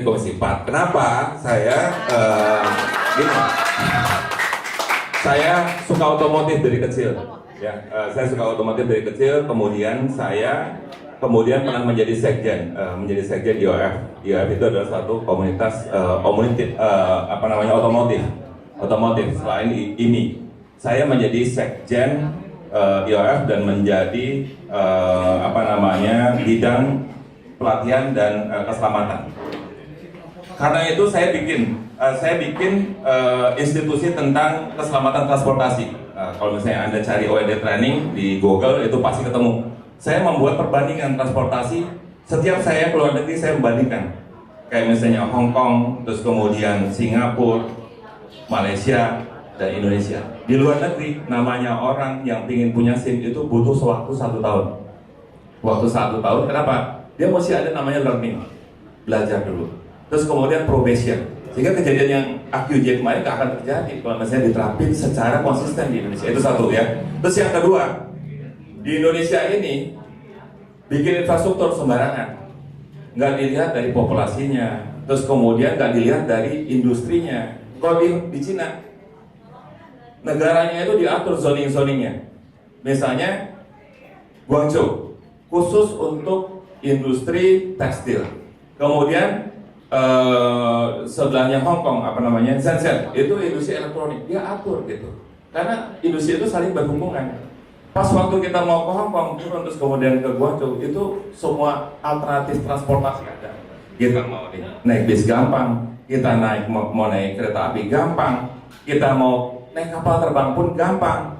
Komisi 4. Kenapa? Gini, saya suka otomotif dari kecil. Ya, saya suka otomotif dari kecil. Kemudian saya pernah menjadi sekjen IOF. IOF itu adalah satu komunitas otomotif. Selain ini, saya menjadi sekjen IOF dan menjadi bidang pelatihan dan keselamatan. Karena itu saya bikin institusi tentang keselamatan transportasi. Kalau misalnya Anda cari OED training di Google itu pasti ketemu. Saya membuat perbandingan transportasi. Setiap saya keluar negeri saya membandingkan. Kayak misalnya Hong Kong, terus kemudian Singapura, Malaysia, dan Indonesia. Di luar negeri namanya orang yang ingin punya SIM itu butuh waktu 1 tahun. Waktu 1 tahun, kenapa? Dia mesti ada namanya learning, belajar dulu. Terus kemudian probation, sehingga kejadian yang AQJ kemarin gak akan terjadi kalau misalnya diterapin secara konsisten di Indonesia. Itu satu ya. Terus yang kedua, di Indonesia ini bikin infrastruktur sembarangan, nggak dilihat dari populasinya, terus kemudian nggak dilihat dari industrinya. Kalau di Cina, negaranya itu diatur zoningnya. Misalnya Guangzhou khusus untuk industri tekstil, kemudian sebelahnya Hong Kong Shenzhen itu industri elektronik, dia atur gitu karena industri itu saling berhubungan. Pas waktu kita mau ke Hong Kong terus kemudian ke Guangzhou itu semua alternatif transportasi ada. Kita mau naik bis gampang, kita mau naik kereta api gampang, kita mau naik kapal terbang pun gampang.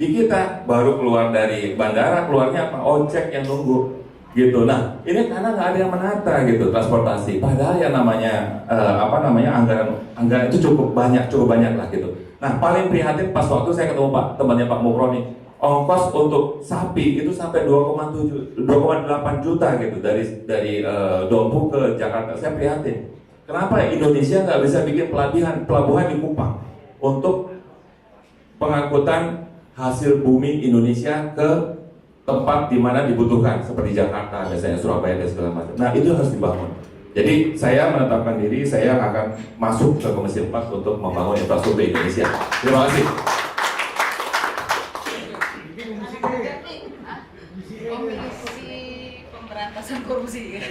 Di kita baru keluar dari bandara, keluarnya ojek yang nunggu gitu. Nah, ini karena nggak ada yang menata gitu transportasi. Padahal yang namanya anggaran itu cukup banyak lah gitu. Nah, paling prihatin pas waktu saya ketemu temannya Pak Mukroni, ongkos untuk sapi itu sampai 2,8 juta gitu dari Dompu ke Jakarta. Saya prihatin. Kenapa Indonesia nggak bisa bikin pelabuhan di Kupang untuk pengangkutan hasil bumi Indonesia ke tempat di mana dibutuhkan seperti Jakarta, misalnya Surabaya dan segala macam. Nah, itu harus dibangun. Jadi saya menetapkan diri, saya akan masuk ke Komisi 4 untuk membangun infrastruktur Indonesia. Terima kasih. Komisi Pemberantasan Korupsi.